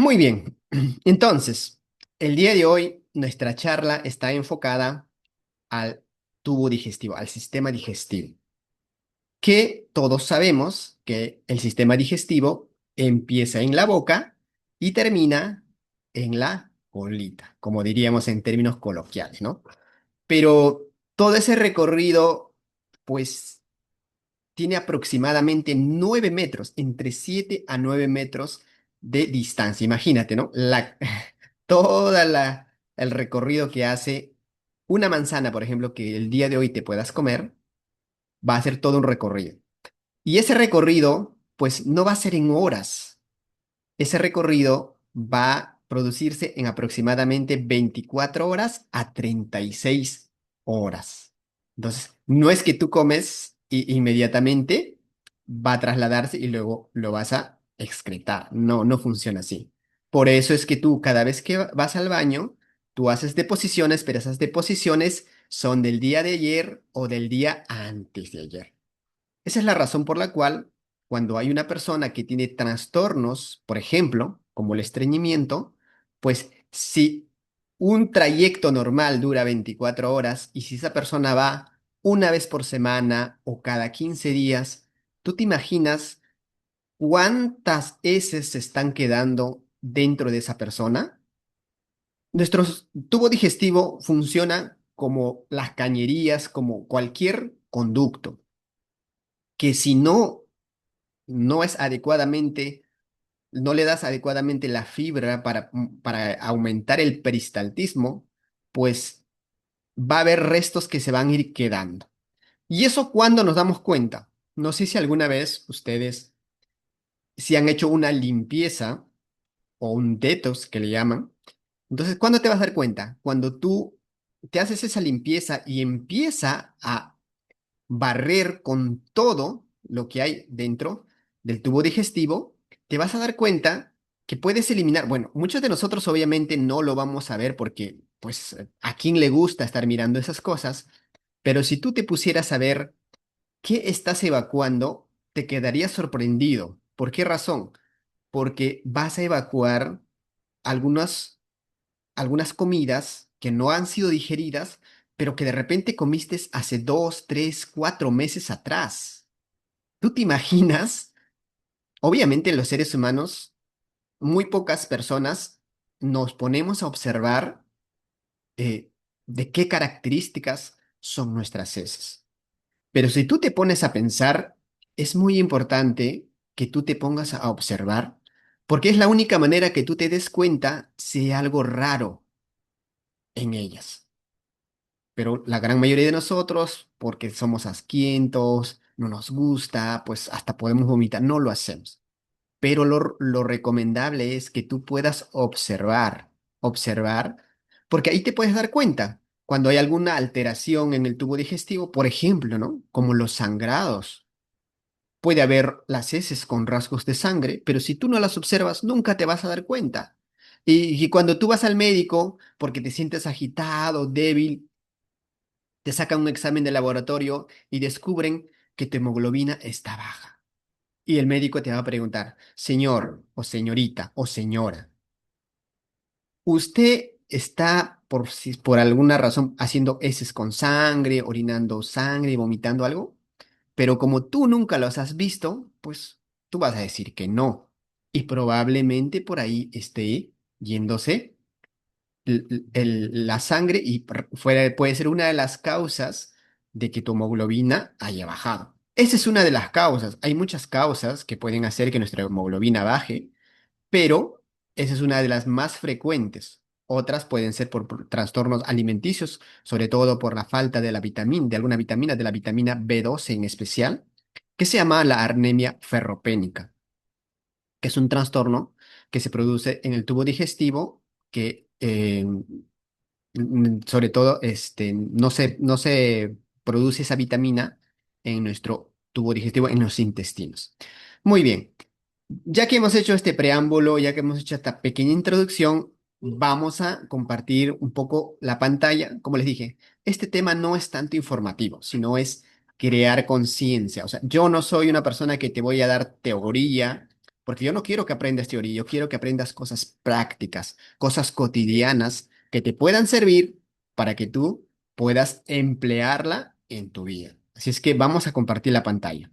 Muy bien. Entonces, el día de hoy nuestra charla está enfocada al tubo digestivo, al sistema digestivo, que todos sabemos que el sistema digestivo empieza en la boca y termina en la colita, como diríamos en términos coloquiales, ¿no? Pero todo ese recorrido, pues tiene aproximadamente 9 metros, entre 7 a 9 metros de distancia. Imagínate, ¿no? El recorrido que hace una manzana, por ejemplo, que el día de hoy te puedas comer, va a ser todo un recorrido. Y ese recorrido, pues no va a ser en horas. Ese recorrido va a producirse en aproximadamente 24 horas a 36 horas. Entonces, no es que tú comes y inmediatamente va a trasladarse y luego lo vas a excretar. No, no funciona así. Por eso es que tú cada vez que vas al baño, tú haces deposiciones, pero esas deposiciones son del día de ayer o del día antes de ayer. Esa es la razón por la cual cuando hay una persona que tiene trastornos, por ejemplo, como el estreñimiento, pues si un trayecto normal dura 24 horas y si esa persona va una vez por semana o cada 15 días, ¿tú te imaginas cuántas heces se están quedando dentro de esa persona? Nuestro tubo digestivo funciona como las cañerías, como cualquier conducto, que si no es adecuadamente, no le das adecuadamente la fibra para aumentar el peristaltismo, pues va a haber restos que se van a ir quedando. ¿Y eso cuándo nos damos cuenta? No sé si alguna vez ustedes, si han hecho una limpieza o un detox que le llaman. Entonces, ¿cuándo te vas a dar cuenta? Cuando tú te haces esa limpieza y empieza a barrer con todo lo que hay dentro del tubo digestivo, te vas a dar cuenta que puedes eliminar, bueno, muchos de nosotros obviamente no lo vamos a ver porque, pues, a quién le gusta estar mirando esas cosas, pero si tú te pusieras a ver qué estás evacuando, te quedarías sorprendido. ¿Por qué razón? Porque vas a evacuar algunas comidas que no han sido digeridas, pero que de repente comiste hace 2, 3, 4 meses atrás. ¿Tú te imaginas? Obviamente los seres humanos, muy pocas personas nos ponemos a observar eh, de qué características son nuestras heces. Pero si tú te pones a pensar, es muy importante que tú te pongas a observar, porque es la única manera que tú te des cuenta si hay algo raro en ellas. Pero la gran mayoría de nosotros, porque somos asquientos, no nos gusta, pues hasta podemos vomitar, no lo hacemos. Pero lo recomendable es que tú puedas observar, porque ahí te puedes dar cuenta cuando hay alguna alteración en el tubo digestivo, por ejemplo, ¿no? Como los sangrados. Puede haber las heces con rasgos de sangre, pero si tú no las observas, nunca te vas a dar cuenta. Y cuando tú vas al médico porque te sientes agitado, débil, te sacan un examen de laboratorio y descubren que tu hemoglobina está baja. Y el médico te va a preguntar, señor o señorita o señora, ¿usted está por alguna razón haciendo heces con sangre, orinando sangre y vomitando algo? Pero como tú nunca los has visto, pues tú vas a decir que no. Y probablemente por ahí esté yéndose la sangre y puede ser una de las causas de que tu hemoglobina haya bajado. Esa es una de las causas. Hay muchas causas que pueden hacer que nuestra hemoglobina baje, pero esa es una de las más frecuentes. Otras pueden ser por trastornos alimenticios, sobre todo por la falta de la vitamina, de alguna vitamina, de la vitamina B12 en especial, que se llama la anemia ferropénica, que es un trastorno que se produce en el tubo digestivo que sobre todo no se produce esa vitamina en nuestro tubo digestivo, en los intestinos. Muy bien, ya que hemos hecho este preámbulo, ya que hemos hecho esta pequeña introducción, vamos a compartir un poco la pantalla. Como les dije, este tema no es tanto informativo, sino es crear conciencia. O sea, yo no soy una persona que te voy a dar teoría Porque yo no quiero que aprendas teoría, yo quiero que aprendas cosas prácticas, cosas cotidianas que te puedan servir para que tú puedas emplearla en tu vida. Así es que vamos a compartir la pantalla.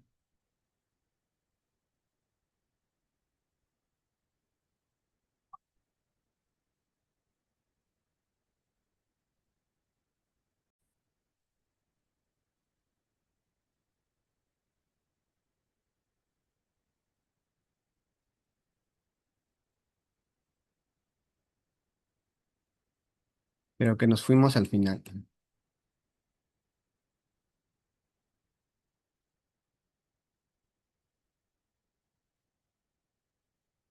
Pero que nos fuimos al final.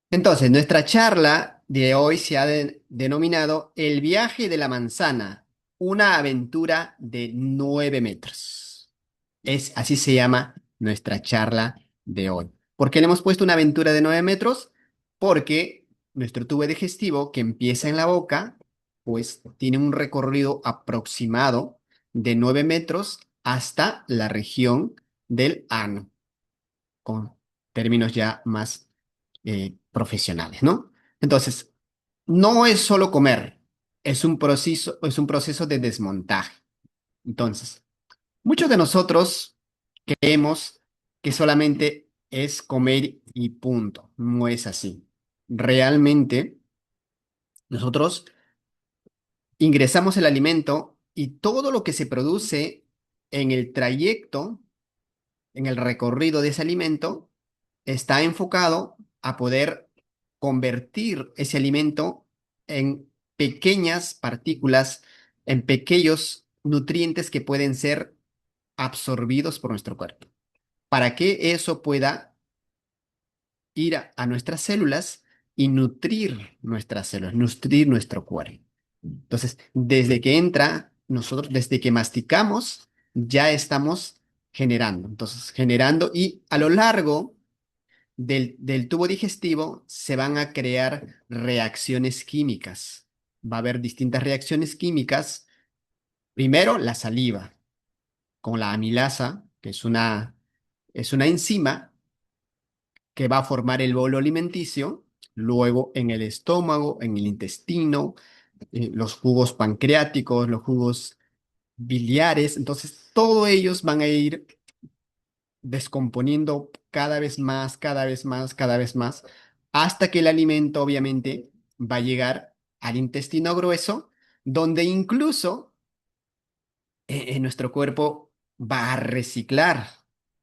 Entonces, nuestra charla de hoy se ha denominado El viaje de la manzana, una aventura de 9 metros. Así se llama nuestra charla de hoy. ¿Por qué le hemos puesto una aventura de 9 metros? Porque nuestro tubo digestivo que empieza en la boca, pues tiene un recorrido aproximado de 9 metros hasta la región del ano, con términos ya más profesionales, ¿no? Entonces, no es solo comer, es un proceso de desmontaje. Entonces, muchos de nosotros creemos que solamente es comer y punto. No es así. Realmente, nosotros ingresamos el alimento y todo lo que se produce en el trayecto, en el recorrido de ese alimento, está enfocado a poder convertir ese alimento en pequeñas partículas, en pequeños nutrientes que pueden ser absorbidos por nuestro cuerpo, para que eso pueda ir a nuestras células y nutrir nuestras células, nutrir nuestro cuerpo. Entonces, desde que entra, nosotros, desde que masticamos, ya estamos generando. Entonces, generando y a lo largo del tubo digestivo se van a crear reacciones químicas. Va a haber distintas reacciones químicas. Primero, la saliva con la amilasa, que es una enzima que va a formar el bolo alimenticio. Luego, en el estómago, en el intestino, los jugos pancreáticos, los jugos biliares. Entonces, todos ellos van a ir descomponiendo cada vez más, cada vez más, cada vez más, hasta que el alimento obviamente va a llegar al intestino grueso, donde incluso nuestro cuerpo va a reciclar,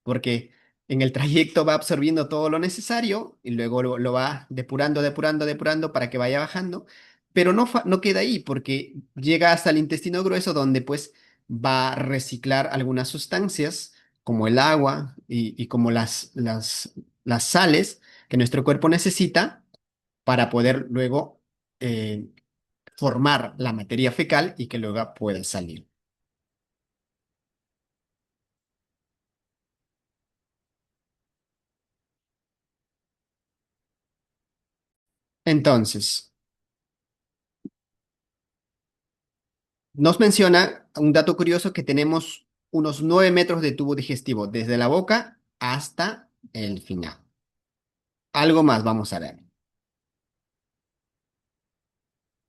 porque en el trayecto va absorbiendo todo lo necesario y luego lo va depurando, depurando, depurando para que vaya bajando, pero no queda ahí, porque llega hasta el intestino grueso donde pues va a reciclar algunas sustancias como el agua y como las sales que nuestro cuerpo necesita para poder luego eh, formar la materia fecal y que luego pueda salir. Entonces, nos menciona un dato curioso que tenemos unos 9 metros de tubo digestivo, desde la boca hasta el final. Algo más vamos a ver.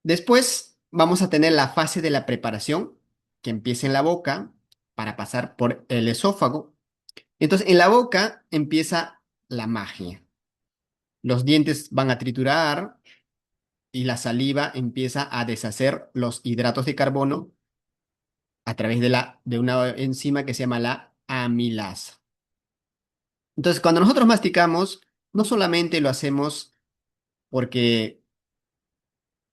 Después vamos a tener la fase de la preparación, que empieza en la boca para pasar por el esófago. Entonces, en la boca empieza la magia. Los dientes van a triturar y la saliva empieza a deshacer los hidratos de carbono a través de una enzima que se llama la amilasa. Entonces, cuando nosotros masticamos, no solamente lo hacemos porque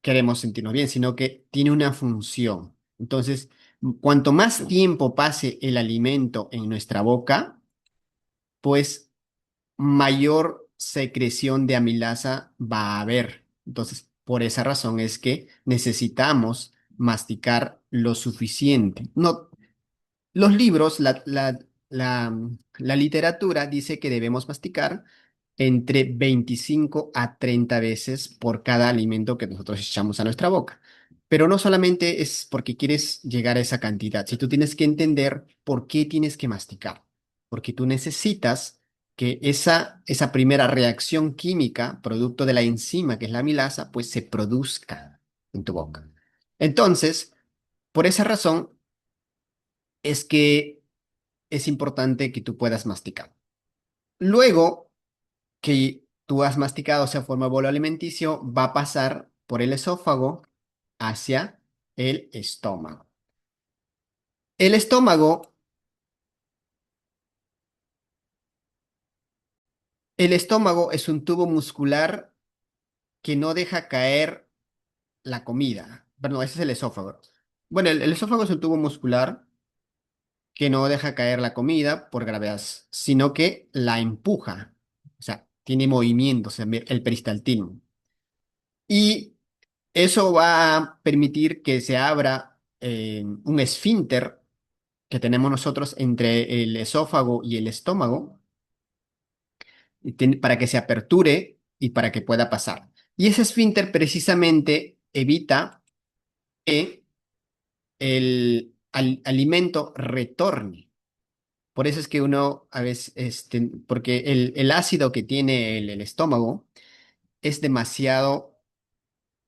queremos sentirnos bien, sino que tiene una función. Entonces, cuanto más tiempo pase el alimento en nuestra boca, pues mayor secreción de amilasa va a haber. Entonces, por esa razón es que necesitamos masticar lo suficiente. No, los libros, la literatura dice que debemos masticar entre 25 a 30 veces por cada alimento que nosotros echamos a nuestra boca. Pero no solamente es porque quieres llegar a esa cantidad, si tú tienes que entender por qué tienes que masticar, porque tú necesitas que esa primera reacción química, producto de la enzima que es la amilasa, pues se produzca en tu boca. Entonces, por esa razón es que es importante que tú puedas masticar. Luego que tú has masticado, o sea, forma bolo alimenticio, va a pasar por el esófago hacia el estómago. El estómago, el estómago es un tubo muscular que no deja caer la comida. Perdón, ese es el esófago. Bueno, el esófago es un tubo muscular que no deja caer la comida por gravedad, sino que la empuja. O sea, tiene movimiento, o sea, el peristaltismo. Y eso va a permitir que se abra un esfínter que tenemos nosotros entre el esófago y el estómago para que se aperture y para que pueda pasar. Y ese esfínter precisamente evita que el alimento retorne. Por eso es que uno a veces, porque el ácido que tiene el estómago es demasiado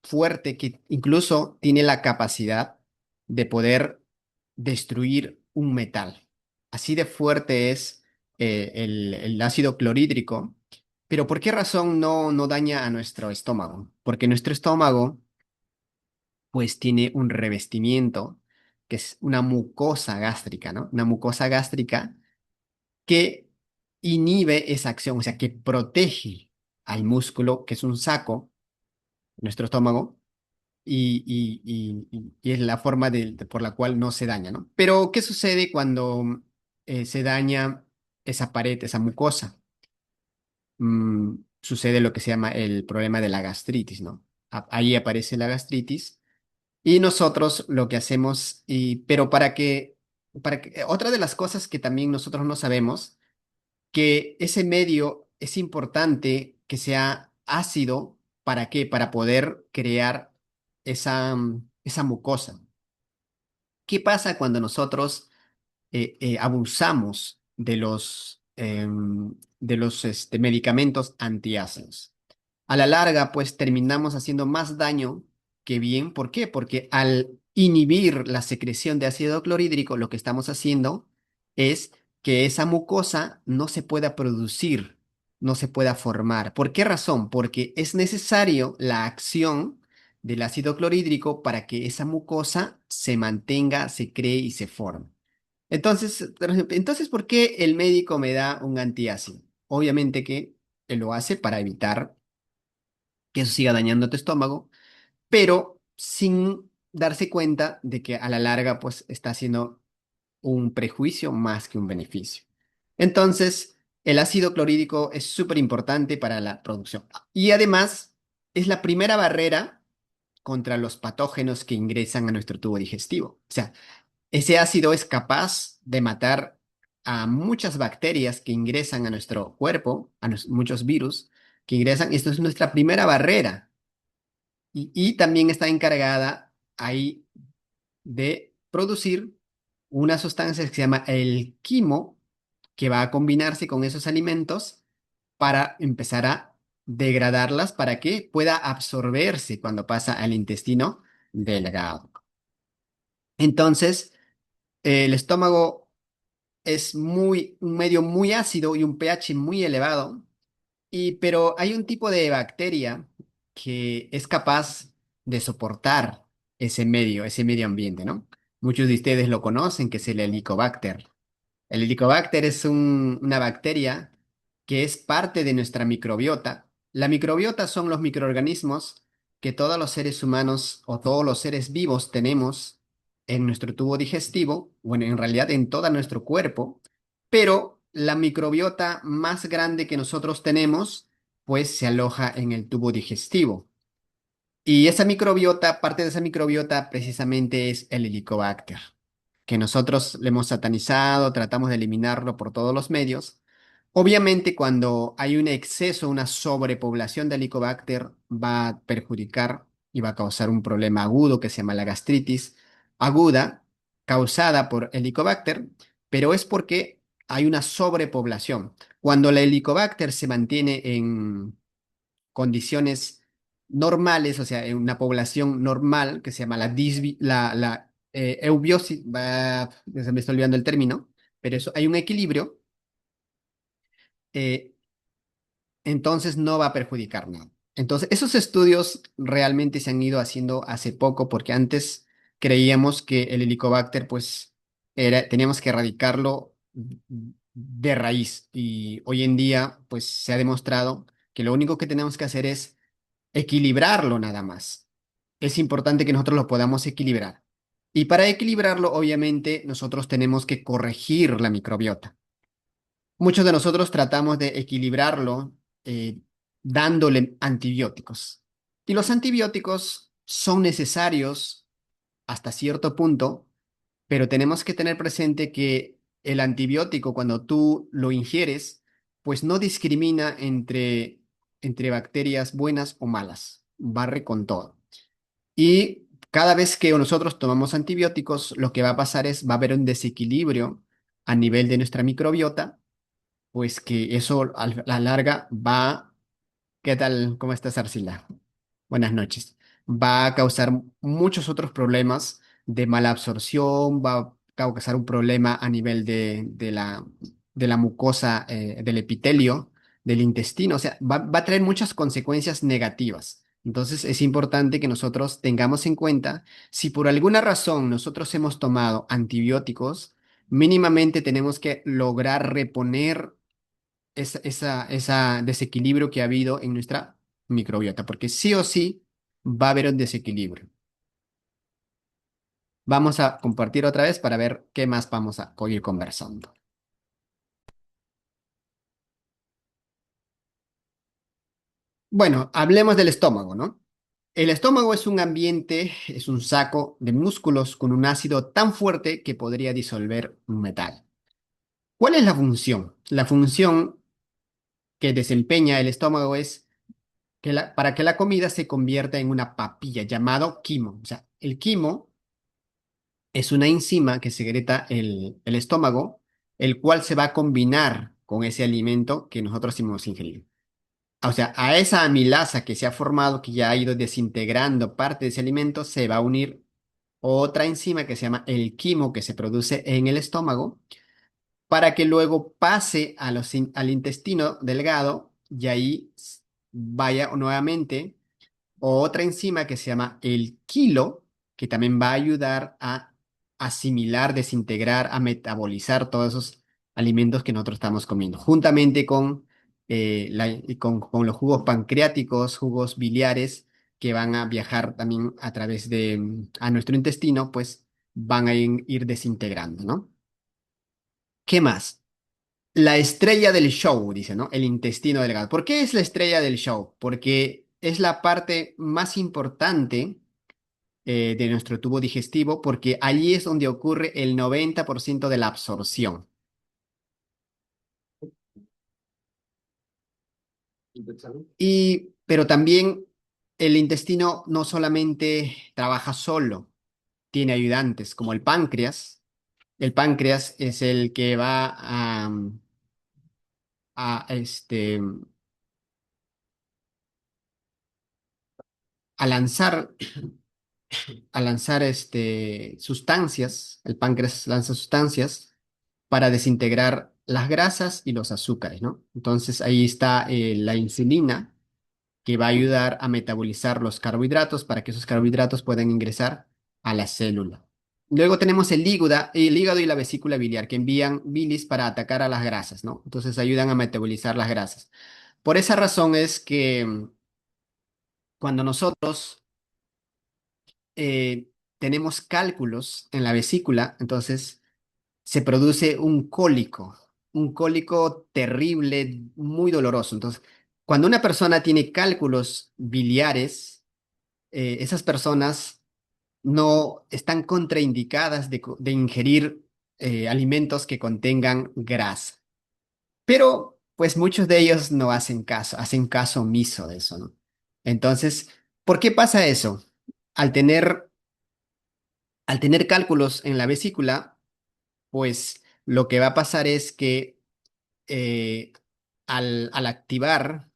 fuerte que incluso tiene la capacidad de poder destruir un metal. Así de fuerte es el ácido clorhídrico. Pero ¿por qué razón no daña a nuestro estómago? Porque nuestro estómago pues tiene un revestimiento que es una mucosa gástrica, ¿no? Una mucosa gástrica que inhibe esa acción, o sea, que protege al músculo, que es un saco, nuestro estómago, y es la forma por la cual no se daña, ¿no? Pero, ¿qué sucede cuando se daña esa pared, esa mucosa? Sucede lo que se llama el problema de la gastritis, ¿no? Ahí aparece la gastritis y nosotros lo que hacemos, pero otra de las cosas que también nosotros no sabemos, que ese medio es importante que sea ácido, ¿para qué? Para poder crear esa mucosa. ¿Qué pasa cuando nosotros abusamos de los medicamentos antiácidos? A la larga, pues terminamos haciendo más daño que bien. ¿Por qué? Porque al inhibir la secreción de ácido clorhídrico, lo que estamos haciendo es que esa mucosa no se pueda producir, no se pueda formar. ¿Por qué razón? Porque es necesario la acción del ácido clorhídrico para que esa mucosa se mantenga, se cree y se forme. Entonces, ¿por qué el médico me da un antiácido? Obviamente que él lo hace para evitar que eso siga dañando tu estómago, pero sin darse cuenta de que a la larga pues está haciendo un prejuicio más que un beneficio. Entonces, el ácido clorhídrico es súper importante para la producción y además es la primera barrera contra los patógenos que ingresan a nuestro tubo digestivo. O sea, ese ácido es capaz de matar a muchas bacterias que ingresan a nuestro cuerpo, muchos virus que ingresan. Esto es nuestra primera barrera y también está encargada ahí de producir una sustancia que se llama el quimo, que va a combinarse con esos alimentos para empezar a degradarlas para que pueda absorberse cuando pasa al intestino delgado. Entonces, el estómago es un medio muy ácido y un pH muy elevado. Pero hay un tipo de bacteria que es capaz de soportar ese medio ambiente, ¿no? Muchos de ustedes lo conocen, que es el Helicobacter. El Helicobacter es una bacteria que es parte de nuestra microbiota. La microbiota son los microorganismos que todos los seres humanos o todos los seres vivos tenemos en nuestro tubo digestivo, bueno, en realidad en todo nuestro cuerpo, pero la microbiota más grande que nosotros tenemos, pues se aloja en el tubo digestivo. Y esa microbiota, parte de esa microbiota precisamente es el Helicobacter, que nosotros le hemos satanizado, tratamos de eliminarlo por todos los medios. Obviamente, cuando hay un exceso, una sobrepoblación de Helicobacter, va a perjudicar y va a causar un problema agudo que se llama la gastritis aguda, causada por Helicobacter, pero es porque hay una sobrepoblación. Cuando la Helicobacter se mantiene en condiciones normales, o sea, en una población normal, que se llama la eubiosis, se me está olvidando el término, pero eso, hay un equilibrio, eh, entonces no va a perjudicar nada. Entonces, esos estudios realmente se han ido haciendo hace poco porque antes creíamos que el Helicobacter, pues, teníamos que erradicarlo de raíz y hoy en día, pues, se ha demostrado que lo único que tenemos que hacer es equilibrarlo nada más. Es importante que nosotros lo podamos equilibrar. Y para equilibrarlo, obviamente, nosotros tenemos que corregir la microbiota. Muchos de nosotros tratamos de equilibrarlo dándole antibióticos. Y los antibióticos son necesarios hasta cierto punto, pero tenemos que tener presente que el antibiótico, cuando tú lo ingieres, pues no discrimina entre bacterias buenas o malas. Barre con todo. Y cada vez que nosotros tomamos antibióticos, lo que va a pasar es, va a haber un desequilibrio a nivel de nuestra microbiota, pues que eso a la larga va. ¿Qué tal? ¿Cómo estás, Arcila? Buenas noches. Va a causar muchos otros problemas de mala absorción, va a causar un problema a nivel de la mucosa, del epitelio, del intestino, o sea, va a traer muchas consecuencias negativas. Entonces es importante que nosotros tengamos en cuenta, si por alguna razón nosotros hemos tomado antibióticos, mínimamente tenemos que lograr reponer esa desequilibrio que ha habido en nuestra microbiota, porque sí o sí va a haber un desequilibrio. Vamos a compartir otra vez para ver qué más vamos a ir conversando. Bueno, hablemos del estómago, ¿no? El estómago es un ambiente, es un saco de músculos con un ácido tan fuerte que podría disolver un metal. ¿Cuál es la función? La función que desempeña el estómago es para que la comida se convierta en una papilla llamado quimo. O sea, el quimo es una enzima que secreta el estómago, el cual se va a combinar con ese alimento que nosotros hemos ingerido. O sea, a esa amilasa que se ha formado, que ya ha ido desintegrando parte de ese alimento, se va a unir otra enzima que se llama el quimo, que se produce en el estómago, para que luego pase al intestino delgado y ahí vaya nuevamente otra enzima que se llama el kilo, que también va a ayudar a asimilar, desintegrar, a metabolizar todos esos alimentos que nosotros estamos comiendo, juntamente con los jugos pancreáticos, jugos biliares, que van a viajar también a través a nuestro intestino, pues van a ir desintegrando, ¿no? ¿Qué más? La estrella del show, dice, ¿no? El intestino delgado. ¿Por qué es la estrella del show? Porque es la parte más importante de nuestro tubo digestivo, porque allí es donde ocurre el 90% de la absorción. Pero también el intestino no solamente trabaja solo, tiene ayudantes, como el páncreas. El páncreas es el que va a a lanzar sustancias, el páncreas lanza sustancias para desintegrar las grasas y los azúcares, ¿no? Entonces ahí está la insulina que va a ayudar a metabolizar los carbohidratos para que esos carbohidratos puedan ingresar a la célula. Luego tenemos el hígado y la vesícula biliar que envían bilis para atacar a las grasas, ¿no? Entonces ayudan a metabolizar las grasas. Por esa razón es que cuando nosotros tenemos cálculos en la vesícula, entonces se produce un cólico terrible, muy doloroso. Entonces, cuando una persona tiene cálculos biliares, esas personas no están contraindicadas de ingerir alimentos que contengan grasa. Pero, pues muchos de ellos no hacen caso omiso de eso, ¿no? Entonces, ¿por qué pasa eso? Al tener Al tener cálculos en la vesícula, pues lo que va a pasar es que al activar,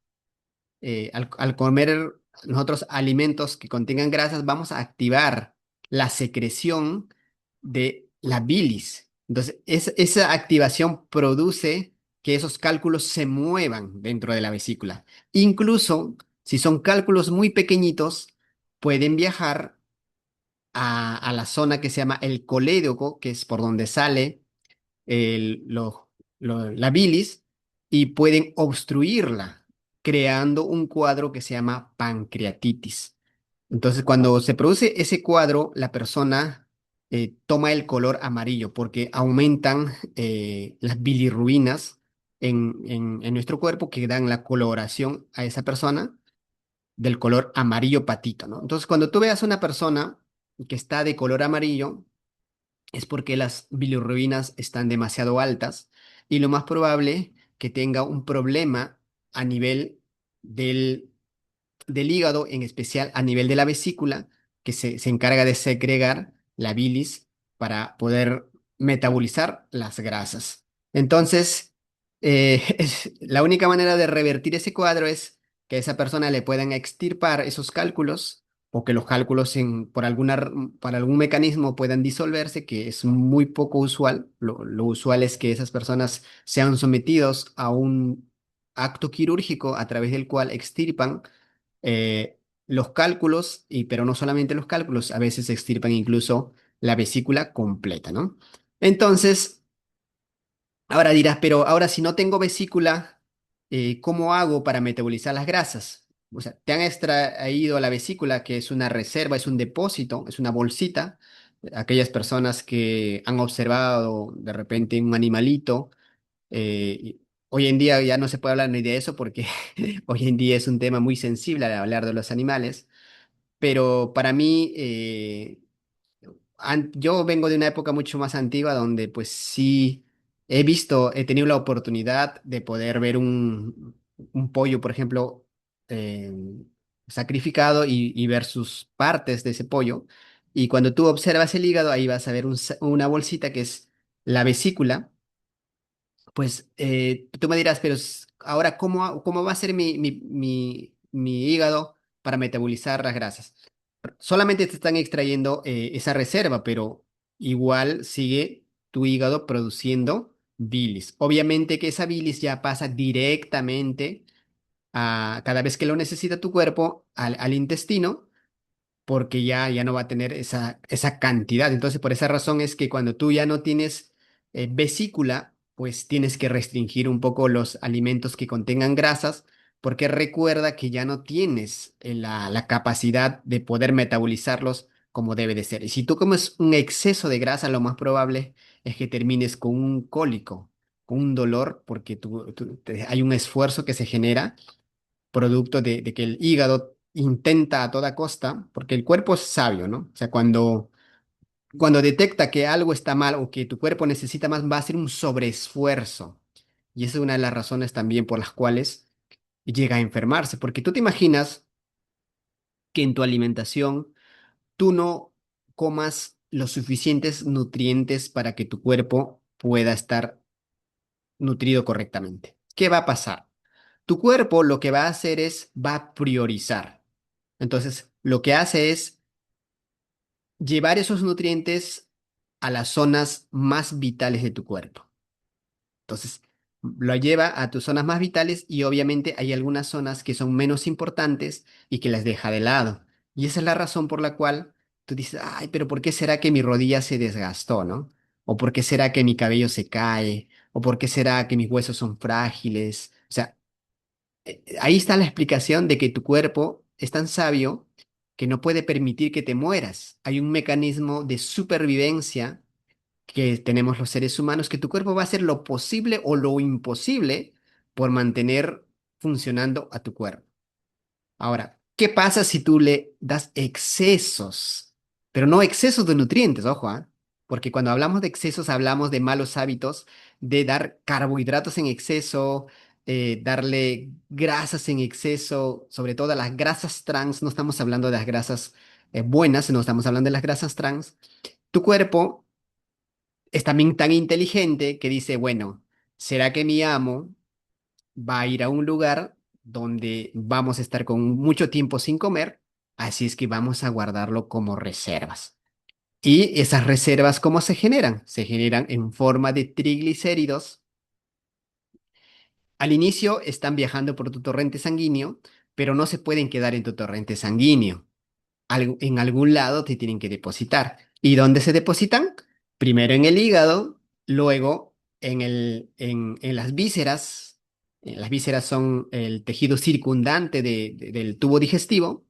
al comer nosotros alimentos que contengan grasas, vamos a activar la secreción de la bilis. Entonces, esa activación produce que esos cálculos se muevan dentro de la vesícula. Incluso si son cálculos muy pequeñitos, pueden viajar a la zona que se llama el colédoco, que es por donde sale la bilis, y pueden obstruirla, creando un cuadro que se llama pancreatitis. Entonces, cuando se produce ese cuadro, la persona toma el color amarillo porque aumentan las bilirrubinas en nuestro cuerpo que dan la coloración a esa persona del color amarillo patito, ¿no? Entonces, cuando tú veas una persona que está de color amarillo, es porque las bilirrubinas están demasiado altas y lo más probable que tenga un problema a nivel del, del hígado, en especial a nivel de la vesícula, que se encarga de segregar la bilis para poder metabolizar las grasas. Entonces, la única manera de revertir ese cuadro es que a esa persona le puedan extirpar esos cálculos o que los cálculos por algún mecanismo puedan disolverse, que es muy poco usual. Lo usual es que esas personas sean sometidos a un acto quirúrgico a través del cual extirpan los cálculos, pero no solamente los cálculos, a veces se extirpan incluso la vesícula completa, ¿no? Entonces, ahora dirás, pero ahora si no tengo vesícula, ¿cómo hago para metabolizar las grasas? O sea, te han extraído la vesícula, que es una reserva, es un depósito, es una bolsita. Aquellas personas que han observado de repente un animalito, hoy en día ya no se puede hablar ni de eso porque hoy en día es un tema muy sensible al hablar de los animales, pero para mí, yo vengo de una época mucho más antigua donde pues sí he tenido la oportunidad de poder ver un pollo, por ejemplo, eh, sacrificado y ver sus partes de ese pollo. Y cuando tú observas el hígado, ahí vas a ver una bolsita que es la vesícula. Pues tú me dirás, pero ahora, ¿cómo va a ser mi hígado para metabolizar las grasas? Solamente te están extrayendo esa reserva, pero igual sigue tu hígado produciendo bilis. Obviamente que esa bilis ya pasa directamente a cada vez que lo necesita tu cuerpo al intestino porque ya no va a tener esa cantidad. Entonces, por esa razón es que cuando tú ya no tienes vesícula, pues tienes que restringir un poco los alimentos que contengan grasas, porque recuerda que ya no tienes la capacidad de poder metabolizarlos como debe de ser. Y si tú comes un exceso de grasa, lo más probable es que termines con un cólico, con un dolor, porque hay un esfuerzo que se genera producto de que el hígado intenta a toda costa, porque el cuerpo es sabio, ¿no? O sea, cuando detecta que algo está mal o que tu cuerpo necesita más, va a hacer un sobreesfuerzo. Y esa es una de las razones también por las cuales llega a enfermarse, porque tú te imaginas que en tu alimentación tú no comas los suficientes nutrientes para que tu cuerpo pueda estar nutrido correctamente. ¿Qué va a pasar? Tu cuerpo lo que va a hacer es, va a priorizar. Entonces, lo que hace es llevar esos nutrientes a las zonas más vitales de tu cuerpo. Entonces, lo lleva a tus zonas más vitales y obviamente hay algunas zonas que son menos importantes y que las deja de lado. Y esa es la razón por la cual tú dices, ay, pero ¿por qué será que mi rodilla se desgastó, no? ¿O por qué será que mi cabello se cae? ¿O por qué será que mis huesos son frágiles? O sea, ahí está la explicación de que tu cuerpo es tan sabio que no puede permitir que te mueras. Hay un mecanismo de supervivencia que tenemos los seres humanos que tu cuerpo va a hacer lo posible o lo imposible por mantener funcionando a tu cuerpo. Ahora, ¿qué pasa si tú le das excesos? Pero no excesos de nutrientes, ojo, ¿ah? Porque cuando hablamos de excesos hablamos de malos hábitos, de dar carbohidratos en exceso, darle grasas en exceso, sobre todo las grasas trans, no estamos hablando de las grasas buenas, no estamos hablando de las grasas trans. Tu cuerpo es también tan inteligente que dice, bueno, ¿será que mi amo va a ir a un lugar donde vamos a estar con mucho tiempo sin comer, así es que vamos a guardarlo como reservas. Y esas reservas, ¿cómo se generan? Se generan en forma de triglicéridos. Al inicio están viajando por tu torrente sanguíneo, pero no se pueden quedar en tu torrente sanguíneo. En algún lado te tienen que depositar. ¿Y dónde se depositan? Primero en el hígado, luego en las vísceras. Las vísceras son el tejido circundante del tubo digestivo.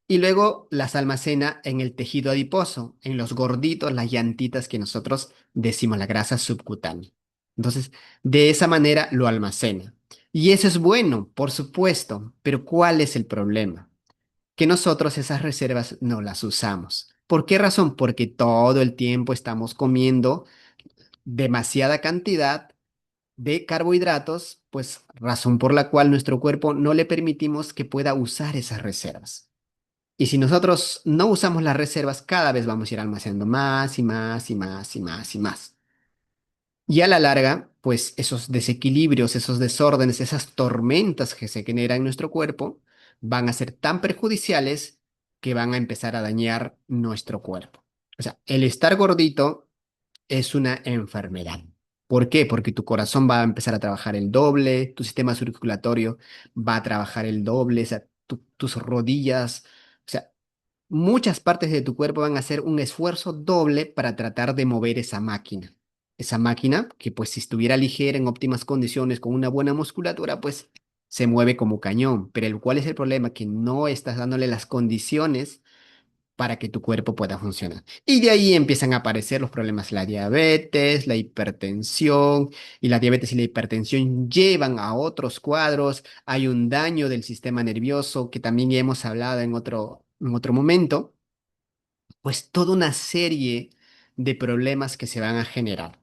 Y luego las almacena en el tejido adiposo, en los gorditos, las llantitas que nosotros decimos la grasa subcutánea. Entonces, de esa manera lo almacena. Y eso es bueno, por supuesto, pero ¿cuál es el problema? Que nosotros esas reservas no las usamos. ¿Por qué razón? Porque todo el tiempo estamos comiendo demasiada cantidad de carbohidratos, pues razón por la cual nuestro cuerpo no le permitimos que pueda usar esas reservas. Y si nosotros no usamos las reservas, cada vez vamos a ir almacenando más y más y más y más y más. Y a la larga, pues esos desequilibrios, esos desórdenes, esas tormentas que se generan en nuestro cuerpo van a ser tan perjudiciales que van a empezar a dañar nuestro cuerpo. O sea, el estar gordito es una enfermedad. ¿Por qué? Porque tu corazón va a empezar a trabajar el doble, tu sistema circulatorio va a trabajar el doble, o sea, tus rodillas, o sea, muchas partes de tu cuerpo van a hacer un esfuerzo doble para tratar de mover esa máquina. Esa máquina que pues si estuviera ligera en óptimas condiciones con una buena musculatura, pues se mueve como cañón. Pero ¿cuál es el problema? Que no estás dándole las condiciones para que tu cuerpo pueda funcionar. Y de ahí empiezan a aparecer los problemas, la diabetes, la hipertensión, y la diabetes y la hipertensión llevan a otros cuadros. Hay un daño del sistema nervioso que también ya hemos hablado en otro momento, pues toda una serie de problemas que se van a generar.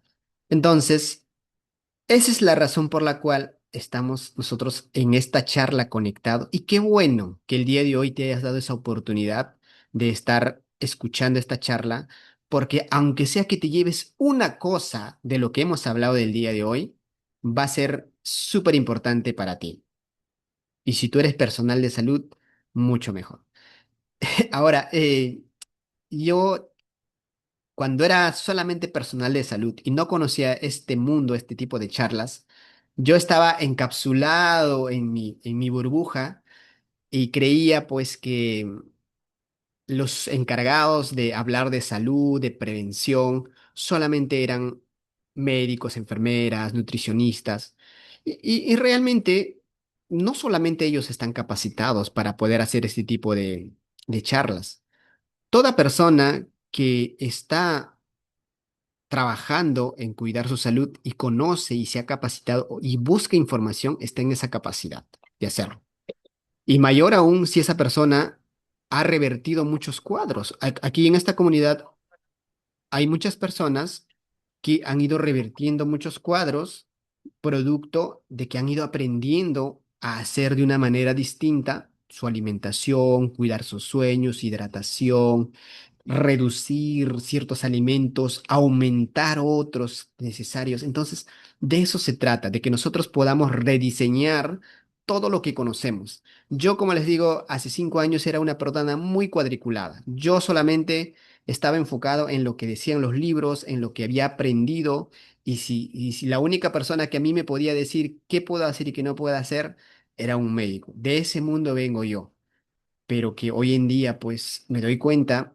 Entonces, esa es la razón por la cual estamos nosotros en esta charla conectado. Y qué bueno que el día de hoy te hayas dado esa oportunidad de estar escuchando esta charla, porque aunque sea que te lleves una cosa de lo que hemos hablado del día de hoy, va a ser súper importante para ti. Y si tú eres personal de salud, mucho mejor. Ahora, yo cuando era solamente personal de salud y no conocía este mundo, este tipo de charlas, yo estaba encapsulado en mi burbuja y creía pues que los encargados de hablar de salud, de prevención, solamente eran médicos, enfermeras, nutricionistas. Y realmente no solamente ellos están capacitados para poder hacer este tipo de charlas. Toda persona que está trabajando en cuidar su salud y conoce y se ha capacitado y busca información, está en esa capacidad de hacerlo. Y mayor aún si esa persona ha revertido muchos cuadros. Aquí en esta comunidad hay muchas personas que han ido revirtiendo muchos cuadros producto de que han ido aprendiendo a hacer de una manera distinta su alimentación, cuidar sus sueños, hidratación, reducir ciertos alimentos, aumentar otros necesarios. Entonces, de eso se trata, de que nosotros podamos rediseñar todo lo que conocemos. Yo, como les digo, hace 5 años era una persona muy cuadriculada. Yo solamente estaba enfocado en lo que decían los libros, en lo que había aprendido, y si la única persona que a mí me podía decir qué puedo hacer y qué no puedo hacer era un médico. De ese mundo vengo yo, pero que hoy en día pues me doy cuenta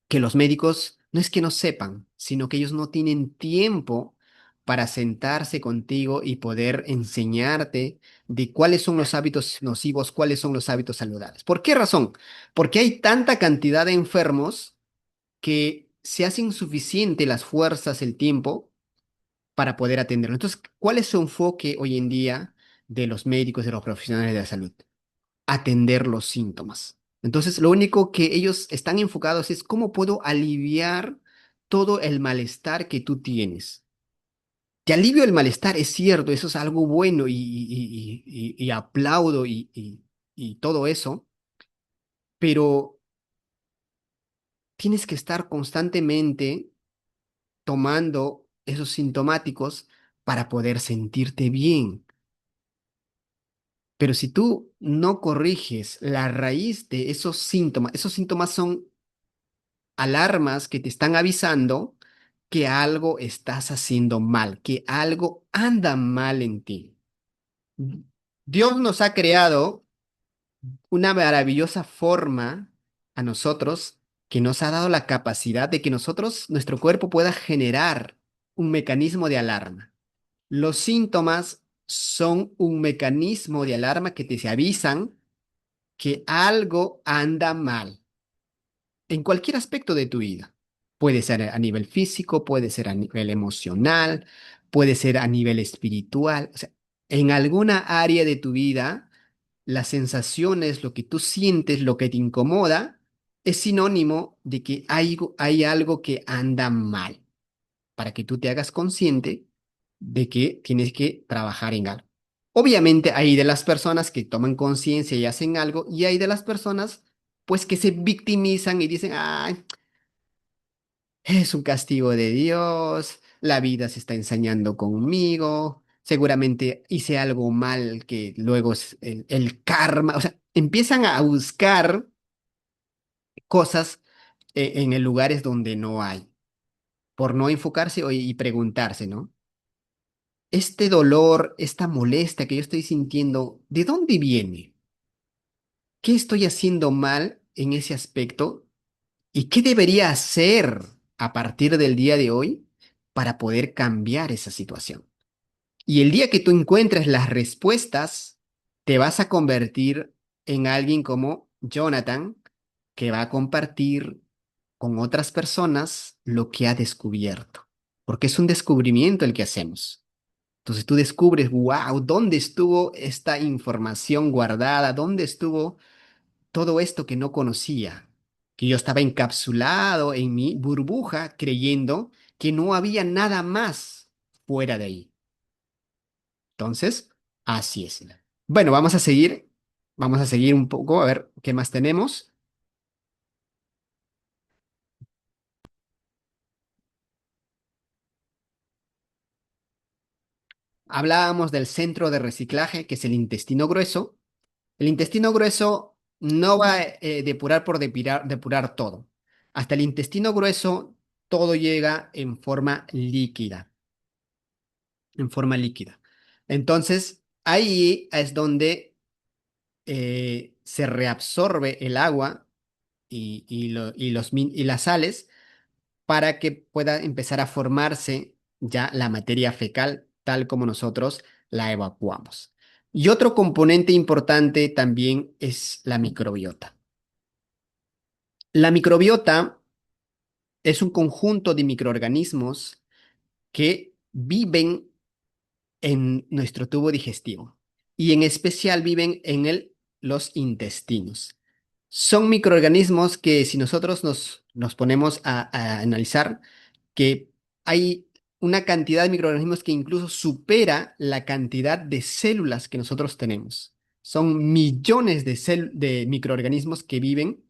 que los médicos no es que no sepan, sino que ellos no tienen tiempo para sentarse contigo y poder enseñarte de cuáles son los hábitos nocivos, cuáles son los hábitos saludables. ¿Por qué razón? Porque hay tanta cantidad de enfermos que se hace insuficiente las fuerzas, el tiempo para poder atenderlo. Entonces, ¿cuál es su enfoque hoy en día de los médicos, de los profesionales de la salud? Atender los síntomas. Entonces, lo único que ellos están enfocados es cómo puedo aliviar todo el malestar que tú tienes. Te alivio el malestar, es cierto, eso es algo bueno y aplaudo y todo eso, pero tienes que estar constantemente tomando esos sintomáticos para poder sentirte bien. Pero si tú no corriges la raíz de esos síntomas son alarmas que te están avisando que algo estás haciendo mal, que algo anda mal en ti. Dios nos ha creado una maravillosa forma a nosotros que nos ha dado la capacidad de que nuestro cuerpo pueda generar un mecanismo de alarma. Los síntomas son un mecanismo de alarma que te avisan que algo anda mal en cualquier aspecto de tu vida. Puede ser a nivel físico, puede ser a nivel emocional, puede ser a nivel espiritual. O sea, en alguna área de tu vida, las sensaciones, lo que tú sientes, lo que te incomoda, es sinónimo de que hay algo que anda mal, para que tú te hagas consciente de que tienes que trabajar en algo. Obviamente hay de las personas que toman conciencia y hacen algo, y hay de las personas pues que se victimizan y dicen, ay, es un castigo de Dios, la vida se está ensañando conmigo, seguramente hice algo mal que luego es el karma, o sea, empiezan a buscar cosas en lugares donde no hay, por no enfocarse y preguntarse, ¿no? Este dolor, esta molestia que yo estoy sintiendo, ¿de dónde viene? ¿Qué estoy haciendo mal en ese aspecto? ¿Y qué debería hacer a partir del día de hoy para poder cambiar esa situación? Y el día que tú encuentres las respuestas, te vas a convertir en alguien como Jonathan, que va a compartir con otras personas lo que ha descubierto, porque es un descubrimiento el que hacemos. Entonces tú descubres, wow, ¿dónde estuvo esta información guardada? ¿Dónde estuvo todo esto que no conocía? Que yo estaba encapsulado en mi burbuja creyendo que no había nada más fuera de ahí. Entonces, así es. Bueno, vamos a seguir un poco a ver qué más tenemos. Hablábamos del centro de reciclaje, que es el intestino grueso. El intestino grueso no va a depurar por depurar todo. Hasta el intestino grueso todo llega en forma líquida. Entonces, ahí es donde se reabsorbe el agua y las sales para que pueda empezar a formarse ya la materia fecal tal como nosotros la evacuamos. Y otro componente importante también es la microbiota. La microbiota es un conjunto de microorganismos que viven en nuestro tubo digestivo y en especial viven en los intestinos. Son microorganismos que si nosotros nos ponemos a analizar, que hay una cantidad de microorganismos que incluso supera la cantidad de células que nosotros tenemos. Son millones de microorganismos que viven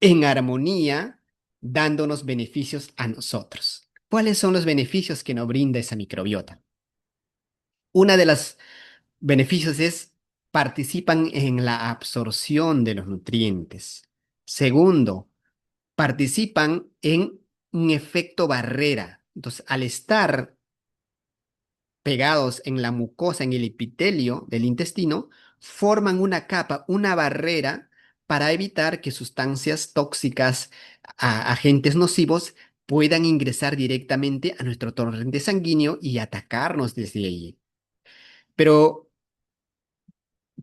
en armonía, dándonos beneficios a nosotros. ¿Cuáles son los beneficios que nos brinda esa microbiota? Una de las beneficios es participan en la absorción de los nutrientes. Segundo, participan en un efecto barrera. Entonces, al estar pegados en la mucosa, en el epitelio del intestino, forman una capa, una barrera para evitar que sustancias tóxicas, agentes nocivos, puedan ingresar directamente a nuestro torrente sanguíneo y atacarnos desde allí. Pero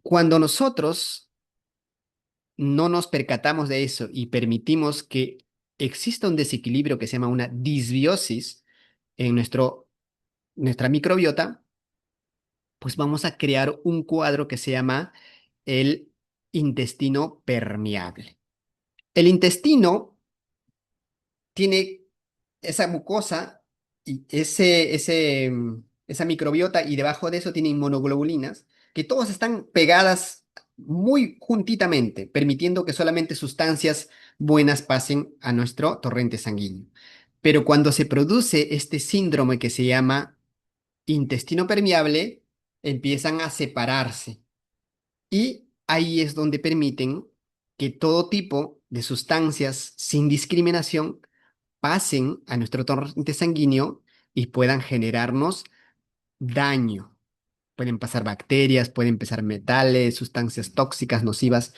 cuando nosotros no nos percatamos de eso y permitimos que exista un desequilibrio que se llama una disbiosis en nuestra microbiota, pues vamos a crear un cuadro que se llama el intestino permeable. El intestino tiene esa mucosa y esa microbiota y debajo de eso tiene inmunoglobulinas que todas están pegadas muy juntitamente, permitiendo que solamente sustancias buenas pasen a nuestro torrente sanguíneo. Pero cuando se produce este síndrome que se llama intestino permeable, empiezan a separarse. Y ahí es donde permiten que todo tipo de sustancias sin discriminación pasen a nuestro torrente sanguíneo y puedan generarnos daño. Pueden pasar bacterias, pueden pasar metales, sustancias tóxicas, nocivas,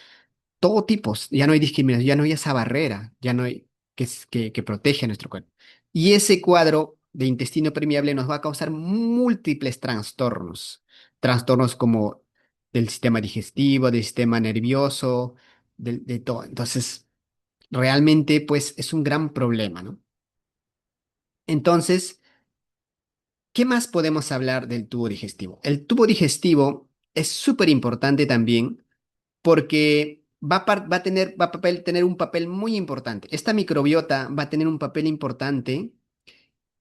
todo tipos. Ya no hay discriminación, ya no hay esa barrera, ya no hay que protege a nuestro cuerpo. Y ese cuadro de intestino permeable nos va a causar múltiples trastornos. Trastornos como del sistema digestivo, del sistema nervioso, de todo. Entonces, realmente, pues, es un gran problema, ¿no? Entonces, ¿qué más podemos hablar del tubo digestivo? El tubo digestivo es súper importante también porque tener un papel muy importante. Esta microbiota va a tener un papel importante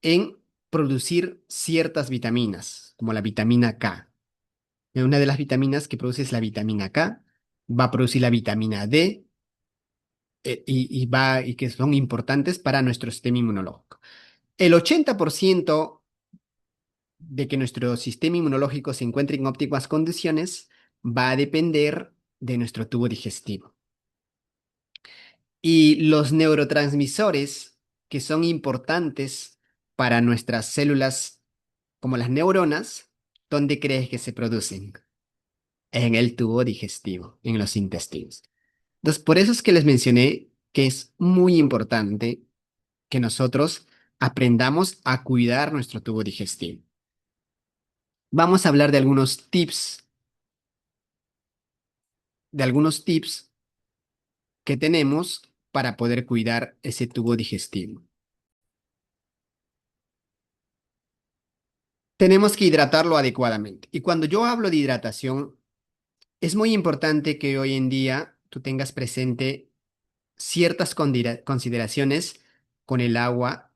en producir ciertas vitaminas, como la vitamina K. Una de las vitaminas que produce es la vitamina K, va a producir la vitamina D y que son importantes para nuestro sistema inmunológico. El 80% de que nuestro sistema inmunológico se encuentre en óptimas condiciones va a depender de nuestro tubo digestivo. Y los neurotransmisores que son importantes para nuestras células, como las neuronas, ¿dónde crees que se producen? En el tubo digestivo, en los intestinos. Entonces, por eso es que les mencioné que es muy importante que nosotros aprendamos a cuidar nuestro tubo digestivo. Vamos a hablar de algunos tips que tenemos para poder cuidar ese tubo digestivo. Tenemos que hidratarlo adecuadamente. Y cuando yo hablo de hidratación, es muy importante que hoy en día tú tengas presente ciertas consideraciones con el agua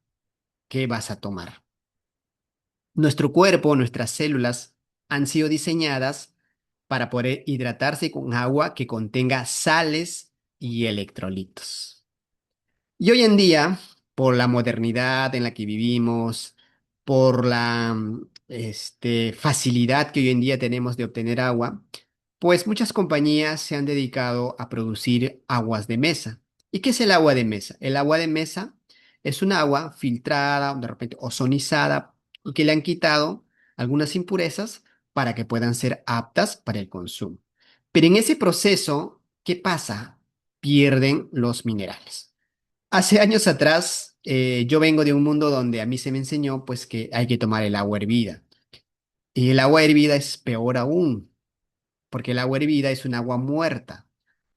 que vas a tomar. Nuestro cuerpo, nuestras células han sido diseñadas para poder hidratarse con agua que contenga sales y electrolitos. Y hoy en día, por la modernidad en la que vivimos, por la facilidad que hoy en día tenemos de obtener agua, pues muchas compañías se han dedicado a producir aguas de mesa. ¿Y qué es el agua de mesa? El agua de mesa es un agua filtrada, de repente ozonizada, y que le han quitado algunas impurezas para que puedan ser aptas para el consumo. Pero en ese proceso, ¿qué pasa? Pierden los minerales. Hace años atrás, yo vengo de un mundo donde a mí se me enseñó pues que hay que tomar el agua hervida. Y el agua hervida es peor aún, porque el agua hervida es un agua muerta.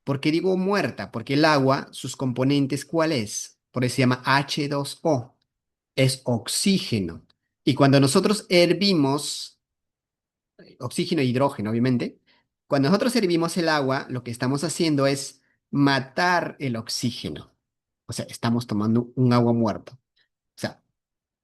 ¿Por qué digo muerta? Porque el agua, sus componentes, ¿cuál es? Por eso se llama H2O, es oxígeno. Y cuando nosotros hervimos, oxígeno e hidrógeno, obviamente, cuando nosotros hervimos el agua, lo que estamos haciendo es matar el oxígeno. O sea, estamos tomando un agua muerta. O sea,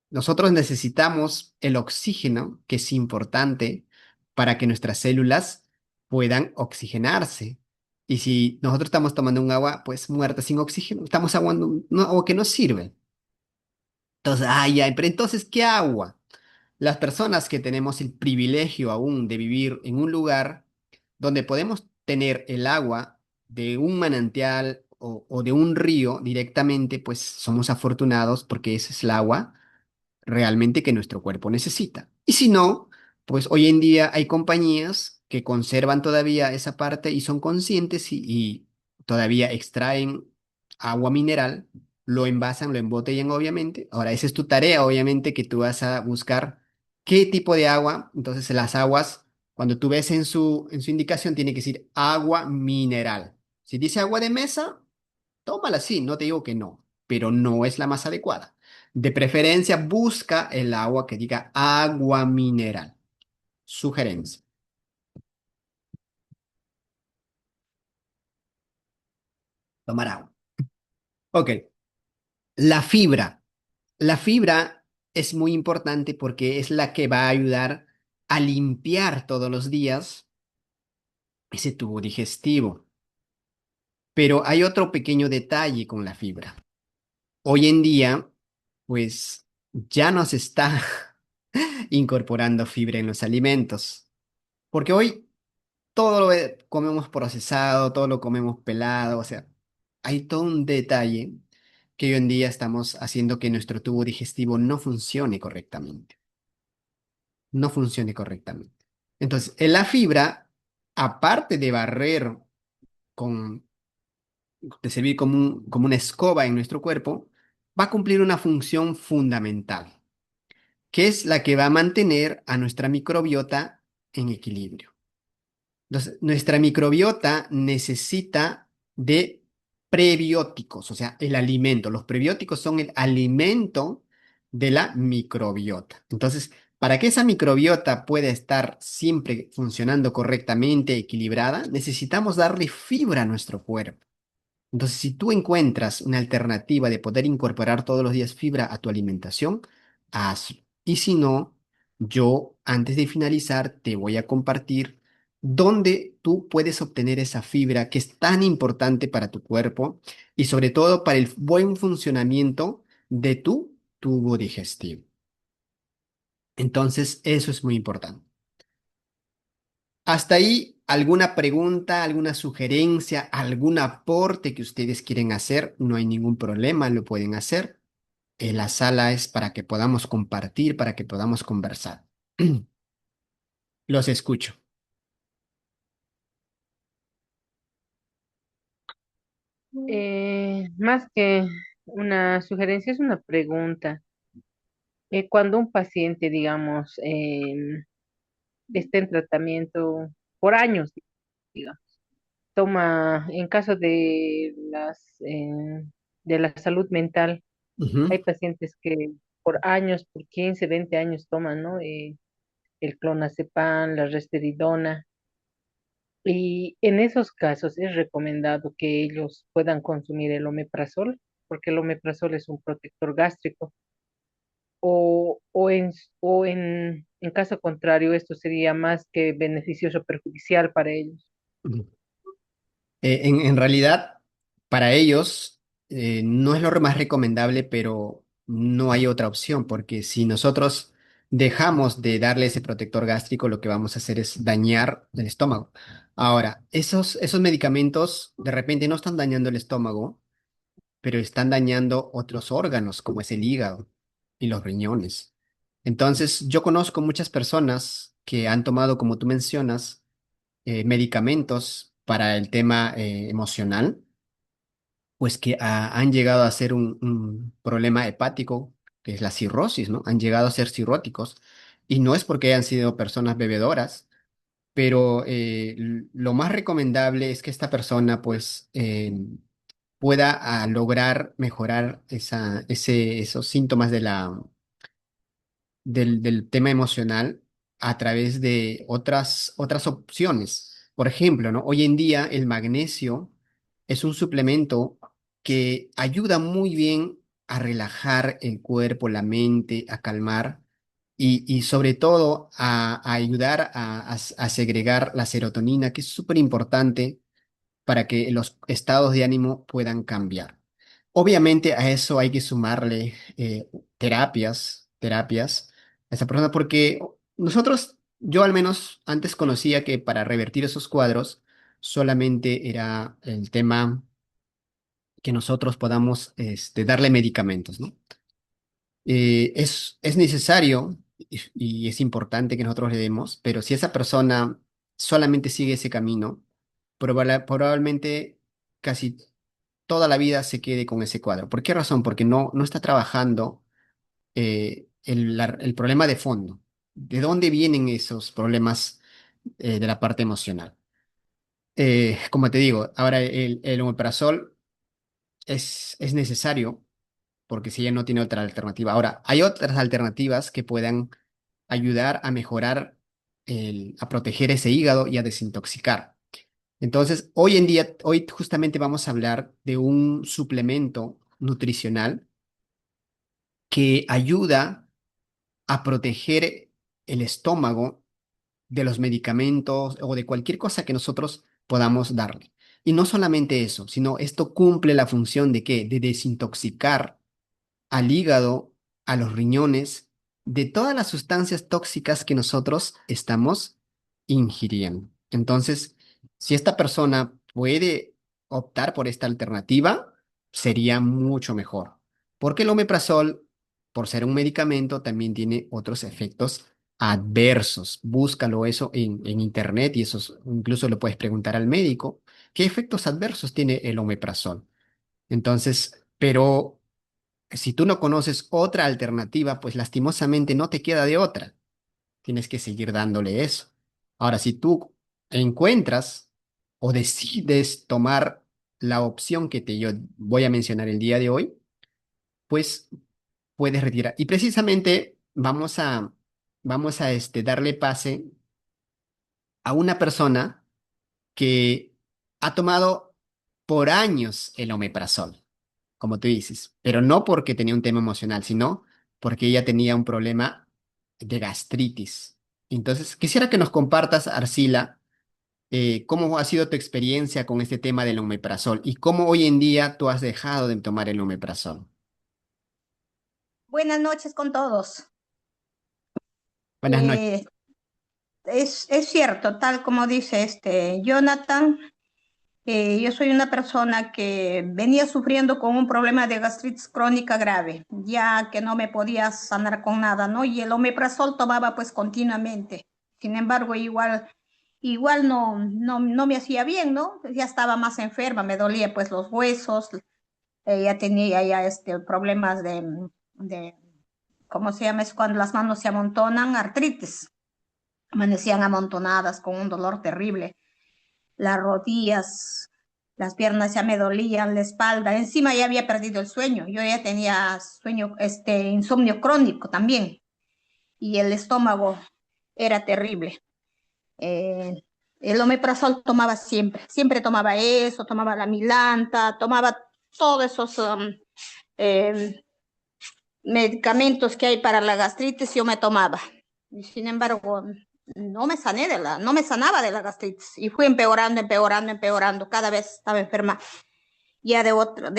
nosotros necesitamos el oxígeno, que es importante para que nuestras células puedan oxigenarse. Y si nosotros estamos tomando un agua, pues muerta sin oxígeno, estamos aguando un agua que no sirve. Entonces, ya, pero entonces, ¿qué agua? Las personas que tenemos el privilegio aún de vivir en un lugar donde podemos tener el agua de un manantial o de un río directamente, pues somos afortunados porque ese es el agua realmente que nuestro cuerpo necesita. Y si no, pues hoy en día hay compañías que conservan todavía esa parte y son conscientes y todavía extraen agua mineral, lo envasan, lo embotellan obviamente. Ahora, esa es tu tarea, obviamente, que tú vas a buscar qué tipo de agua. Entonces, las aguas, cuando tú ves en su indicación, tiene que decir agua mineral. Si dice agua de mesa, tómala, sí, no te digo que no, pero no es la más adecuada. De preferencia, busca el agua que diga agua mineral. Sugerencia. Tomar agua. Ok. La fibra. La fibra es muy importante porque es la que va a ayudar a limpiar todos los días ese tubo digestivo. Pero hay otro pequeño detalle con la fibra. Hoy en día, pues ya no se está incorporando fibra en los alimentos. Porque hoy todo lo comemos procesado, todo lo comemos pelado, o sea, hay todo un detalle que hoy en día estamos haciendo que nuestro tubo digestivo no funcione correctamente, no funcione correctamente. Entonces, en la fibra, aparte de barrer con, de servir como una escoba en nuestro cuerpo, va a cumplir una función fundamental, que es la que va a mantener a nuestra microbiota en equilibrio. Entonces, nuestra microbiota necesita de prebióticos, o sea, el alimento. Los prebióticos son el alimento de la microbiota. Entonces, para que esa microbiota pueda estar siempre funcionando correctamente, equilibrada, necesitamos darle fibra a nuestro cuerpo. Entonces, si tú encuentras una alternativa de poder incorporar todos los días fibra a tu alimentación, hazlo. Y si no, yo antes de finalizar te voy a compartir dónde tú puedes obtener esa fibra que es tan importante para tu cuerpo y sobre todo para el buen funcionamiento de tu tubo digestivo. Entonces, eso es muy importante. Hasta ahí, ¿alguna pregunta, alguna sugerencia, algún aporte que ustedes quieren hacer? No hay ningún problema, lo pueden hacer. La sala es para que podamos compartir, para que podamos conversar. Los escucho. Más que una sugerencia, es una pregunta. Cuando un paciente, digamos, esté en tratamiento por años, digamos, toma, en caso de la salud mental, Ujú, hay pacientes que por años, por 15, 20 años toman, ¿no? El clonazepam, la risperidona. Y en esos casos es recomendado que ellos puedan consumir el omeprazol, porque el omeprazol es un protector gástrico. En caso contrario, esto sería más que beneficioso perjudicial para ellos. ujú. En realidad, para ellos no es lo más recomendable, pero no hay otra opción, porque si nosotros dejamos de darle ese protector gástrico, lo que vamos a hacer es dañar el estómago. Ahora, esos medicamentos de repente no están dañando el estómago, pero están dañando otros órganos, como es el hígado y los riñones. Entonces, yo conozco muchas personas que han tomado, como tú mencionas, medicamentos para el tema emocional, pues que han llegado a ser un problema hepático, que es la cirrosis, ¿no? Han llegado a ser cirróticos. Y no es porque hayan sido personas bebedoras, pero lo más recomendable es que esta persona, pues, pueda lograr mejorar esos síntomas del tema emocional a través de otras opciones. Por ejemplo, ¿no? Hoy en día el magnesio es un suplemento que ayuda muy bien a relajar el cuerpo, la mente, a calmar y sobre todo a ayudar a segregar la serotonina, que es súper importante para que los estados de ánimo puedan cambiar. Obviamente a eso hay que sumarle terapias a esa persona, porque yo al menos antes conocía que para revertir esos cuadros solamente era el tema que nosotros podamos darle medicamentos, ¿no? Es necesario y es importante que nosotros le demos, pero si esa persona solamente sigue ese camino, probablemente casi toda la vida se quede con ese cuadro. ¿Por qué razón? Porque no está trabajando el problema de fondo. ¿De dónde vienen esos problemas de la parte emocional? Como te digo, ahora el omeprazol es necesario porque si ella no tiene otra alternativa. Ahora, hay otras alternativas que puedan ayudar a mejorar, a proteger ese hígado y a desintoxicar. Entonces, hoy justamente vamos a hablar de un suplemento nutricional que ayuda a proteger el estómago de los medicamentos o de cualquier cosa que nosotros podamos darle. Y no solamente eso, sino esto cumple la función de qué? De desintoxicar al hígado, a los riñones, de todas las sustancias tóxicas que nosotros estamos ingiriendo. Entonces, si esta persona puede optar por esta alternativa, sería mucho mejor. Porque el omeprazol, por ser un medicamento, también tiene otros efectos adversos. Búscalo eso en internet y incluso le puedes preguntar al médico qué efectos adversos tiene el omeprazol. Entonces, pero si tú no conoces otra alternativa, pues lastimosamente no te queda de otra, tienes que seguir dándole eso. Ahora, si tú encuentras o decides tomar la opción yo voy a mencionar el día de hoy, pues puedes retirar. Y precisamente vamos a darle pase a una persona que ha tomado por años el omeprazol, como tú dices, pero no porque tenía un tema emocional, sino porque ella tenía un problema de gastritis. Entonces, quisiera que nos compartas, Arcila, cómo ha sido tu experiencia con este tema del omeprazol y cómo hoy en día tú has dejado de tomar el omeprazol. Buenas noches con todos. Buenas noches. Eh, es cierto, tal como dice este Jonathan, yo soy una persona que venía sufriendo con un problema de gastritis crónica grave, ya que no me podía sanar con nada, ¿no? Y el omeprazol tomaba pues continuamente. Sin embargo, igual no me hacía bien, ¿no? Ya estaba más enferma, me dolía pues los huesos, ya tenía ya problemas de ¿cómo se llama? Es cuando las manos se amontonan, artritis. Amanecían amontonadas con un dolor terrible. Las rodillas, las piernas ya me dolían, la espalda. Encima ya había perdido el sueño. Yo ya tenía sueño, insomnio crónico también. Y el estómago era terrible. Eh, el omeprazol tomaba siempre. Siempre tomaba eso, tomaba la milanta, tomaba todos esos eh, medicamentos que hay para la gastritis yo me tomaba. Y sin embargo, no me sanaba de la gastritis. Y fui empeorando, empeorando, empeorando. Cada vez estaba enferma ya de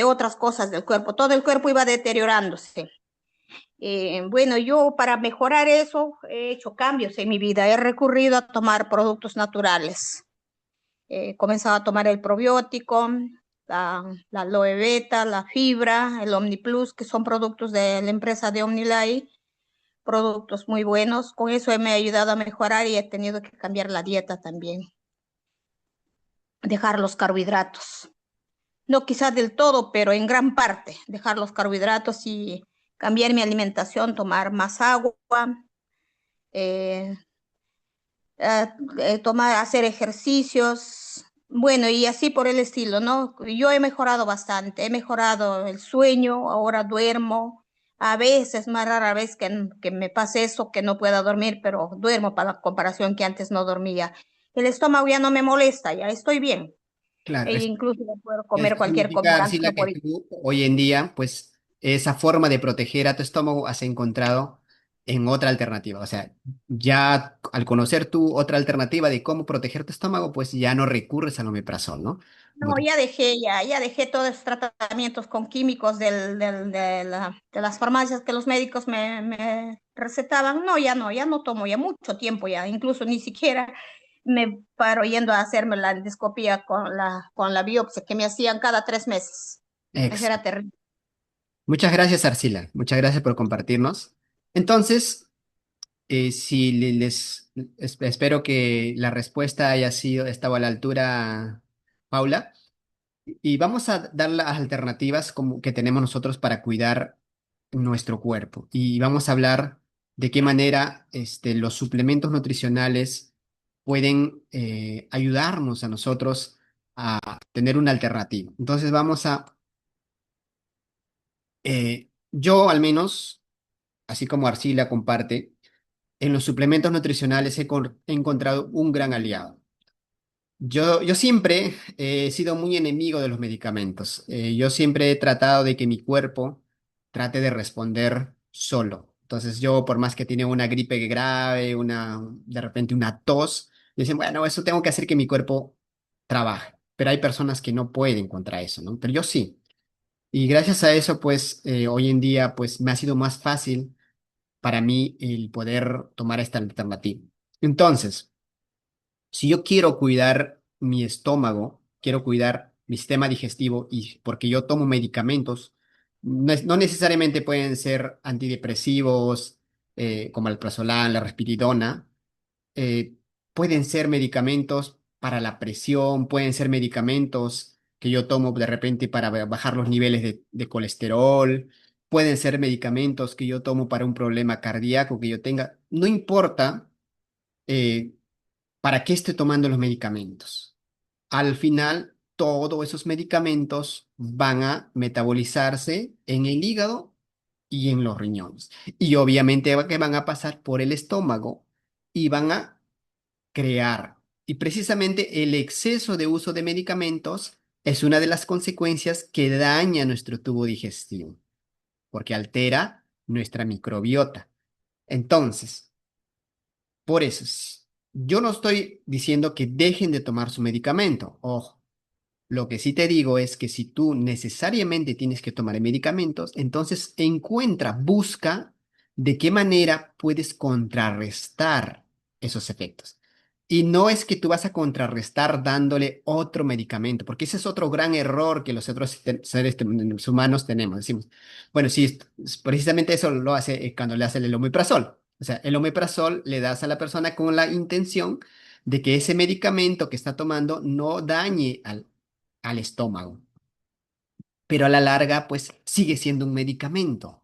otras cosas del cuerpo. Todo el cuerpo iba deteriorándose. Bueno, yo para mejorar eso he hecho cambios en mi vida. He recurrido a tomar productos naturales. He comenzado a tomar el probiótico, la aloe beta, la fibra, el OmniPlus, que son productos de la empresa de OmniLife, productos muy buenos. Con eso me ha ayudado a mejorar y he tenido que cambiar la dieta también, dejar los carbohidratos. No quizás del todo, pero en gran parte, dejar los carbohidratos y cambiar mi alimentación, tomar más agua, eh, hacer ejercicios, bueno, y así por el estilo, ¿no? Yo he mejorado bastante, he mejorado el sueño, ahora duermo, a veces, más rara vez que me pase eso, que no pueda dormir, pero duermo para la comparación que antes no dormía. El estómago ya no me molesta, ya estoy bien. Claro, E incluso ya puedo comer esto cualquier significa, comida antes Arcila, no que podía. tú hoy en día, pues, esa forma de proteger a tu estómago has encontrado en otra alternativa. O sea, ya al conocer tú otra alternativa de cómo proteger tu estómago, pues ya no recurres al omeprazol, ¿no? Como No, ya dejé todos esos tratamientos con químicos de las farmacias que los médicos me recetaban. No, ya no tomo ya mucho tiempo ya, incluso ni siquiera me paro yendo a hacerme la endoscopia con la biopsia que me hacían cada 3 meses. Eso ex. era terrible. Muchas gracias, Arcila. Muchas gracias por compartirnos. Entonces, si espero que la respuesta estado a la altura, Paula. Y vamos a dar las alternativas como que tenemos nosotros para cuidar nuestro cuerpo. Y vamos a hablar de qué manera los suplementos nutricionales pueden ayudarnos a nosotros a tener una alternativa. Entonces yo al menos, así como Arcila comparte, en los suplementos nutricionales he encontrado un gran aliado. Yo siempre he sido muy enemigo de los medicamentos. Yo siempre he tratado de que mi cuerpo trate de responder solo. Entonces yo, por más que tiene una gripe grave, de repente una tos, dicen, bueno, eso tengo que hacer que mi cuerpo trabaje. Pero hay personas que no pueden contra eso, ¿no? Pero yo sí. Y gracias a eso, pues, hoy en día, pues, me ha sido más fácil para mí el poder tomar esta alternativa. Entonces, Si yo quiero cuidar mi estómago, quiero cuidar mi sistema digestivo y porque yo tomo medicamentos, no necesariamente pueden ser antidepresivos como el prazolam, la risperidona, eh, pueden ser medicamentos para la presión, pueden ser medicamentos que yo tomo de repente para bajar los niveles de colesterol, pueden ser medicamentos que yo tomo para un problema cardíaco que yo tenga, no importa. eh, ¿Para qué estoy tomando los medicamentos? Al final, todos esos medicamentos van a metabolizarse en el hígado y en los riñones. Y obviamente que van a pasar por el estómago y van a crear. Y precisamente el exceso de uso de medicamentos es una de las consecuencias que daña nuestro tubo digestivo, porque altera nuestra microbiota. Entonces, por eso, yo no estoy diciendo que dejen de tomar su medicamento. Ojo, lo que sí te digo es que si tú necesariamente tienes que tomar medicamentos, entonces encuentra, busca de qué manera puedes contrarrestar esos efectos. Y no es que tú vas a contrarrestar dándole otro medicamento, porque ese es otro gran error que los otros seres humanos tenemos. Decimos, bueno, sí, precisamente eso lo hace cuando le hace el omeprazol. O sea, el omeprazol le das a la persona con la intención de que ese medicamento que está tomando no dañe al estómago, pero a la larga, pues sigue siendo un medicamento.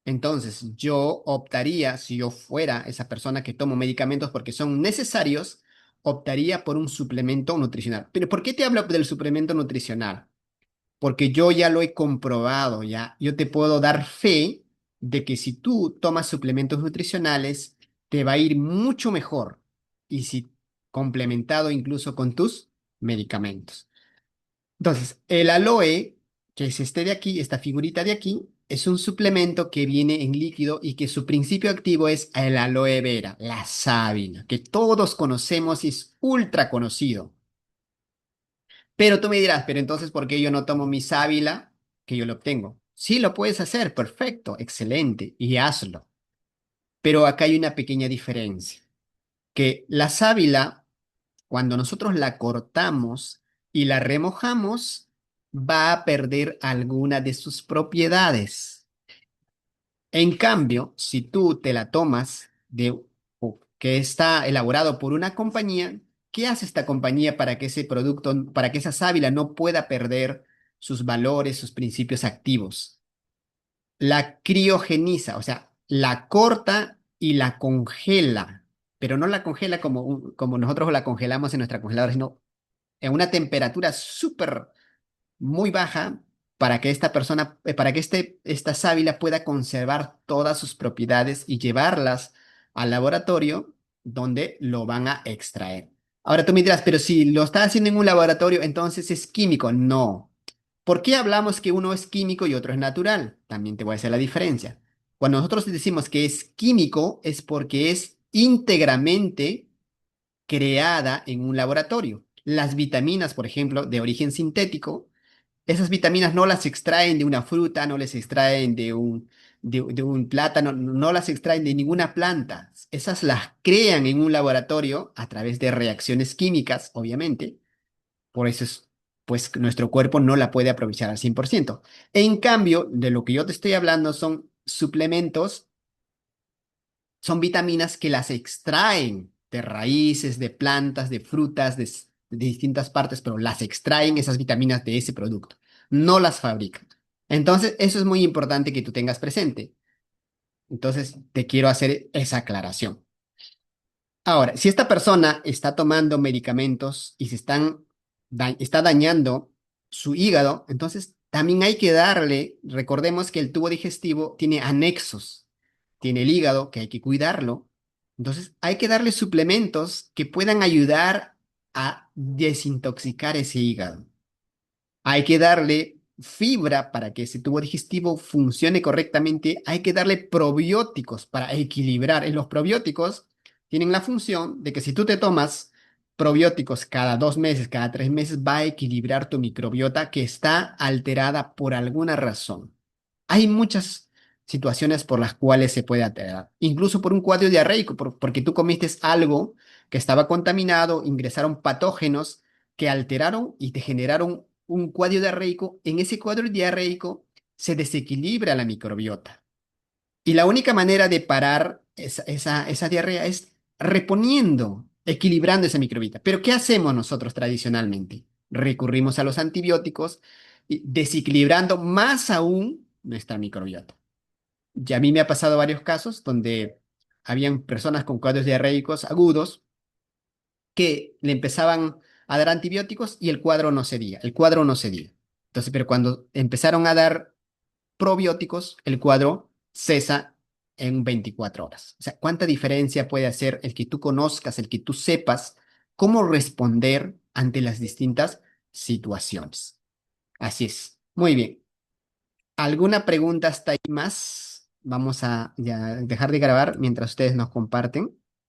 Entonces, yo optaría, si yo fuera esa persona que tomo medicamentos porque son necesarios, optaría por un suplemento nutricional. Pero ¿por qué te hablo del suplemento nutricional? Porque yo ya lo he comprobado, ya. Yo te puedo dar fe de que si tú tomas suplementos nutricionales, te va a ir mucho mejor. Y si complementado incluso con tus medicamentos. Entonces, el aloe, que es este de aquí, esta figurita de aquí, es un suplemento que viene en líquido y que su principio activo es el aloe vera, la sábila, que todos conocemos y es ultra conocido. Pero tú me dirás, pero entonces, ¿por qué yo no tomo mi sábila que yo lo obtengo? Sí, lo puedes hacer, perfecto, excelente, y hazlo. Pero acá hay una pequeña diferencia, que la sábila cuando nosotros la cortamos y la remojamos, va a perder alguna de sus propiedades. En cambio, si tú te la tomas o que está elaborado por una compañía, ¿qué hace esta compañía para que ese producto, para que esa sábila no pueda perder sus valores, sus principios activos? La criogeniza, o sea, la corta y la congela, pero no la congela como, como nosotros la congelamos en nuestra congeladora, sino en una temperatura súper muy baja para que esta persona, para que esta sábila pueda conservar todas sus propiedades y llevarlas al laboratorio donde lo van a extraer. Ahora tú me dirás, pero si lo está haciendo en un laboratorio, entonces es químico. No. ¿Por qué hablamos que uno es químico y otro es natural? También te voy a hacer la diferencia. Cuando nosotros decimos que es químico, es porque es íntegramente creada en un laboratorio. Las vitaminas, por ejemplo, de origen sintético, esas vitaminas no las extraen de una fruta, no les extraen de un plátano, no las extraen de ninguna planta. Esas las crean en un laboratorio a través de reacciones químicas, obviamente. Por eso es, pues nuestro cuerpo no la puede aprovechar al 100%. En cambio, de lo que yo te estoy hablando son suplementos, son vitaminas que las extraen de raíces, de plantas, de frutas, de distintas partes, pero las extraen esas vitaminas de ese producto, no las fabrican. Entonces, eso es muy importante que tú tengas presente. Entonces, te quiero hacer esa aclaración. Ahora, si esta persona está tomando medicamentos y está dañando su hígado, entonces también hay que darle, recordemos que el tubo digestivo tiene anexos, tiene el hígado que hay que cuidarlo, entonces hay que darle suplementos que puedan ayudar a desintoxicar ese hígado. Hay que darle fibra para que ese tubo digestivo funcione correctamente. Hay que darle probióticos para equilibrar. En los probióticos tienen la función de que si tú te tomas probióticos cada 2 meses, cada 3 meses, va a equilibrar tu microbiota que está alterada por alguna razón. Hay muchas situaciones por las cuales se puede alterar, incluso por un cuadro diarreico, porque tú comiste algo que estaba contaminado, ingresaron patógenos que alteraron y te generaron un cuadro diarreico. En ese cuadro diarreico se desequilibra la microbiota. Y la única manera de parar esa diarrea es reponiendo, equilibrando esa microbiota. Pero ¿qué hacemos nosotros tradicionalmente? Recurrimos a los antibióticos, y desequilibrando más aún nuestra microbiota. Y a mí me ha pasado varios casos donde habían personas con cuadros diarreicos agudos que le empezaban a dar antibióticos y el cuadro no cedía, el cuadro no cedía. Entonces, pero cuando empezaron a dar probióticos, el cuadro cesa en 24 horas. O sea, ¿cuánta diferencia puede hacer el que tú conozcas, el que tú sepas cómo responder ante las distintas situaciones? Así es. Muy bien. ¿Alguna pregunta hasta ahí más? Vamos a ya dejar de grabar mientras ustedes nos comparten.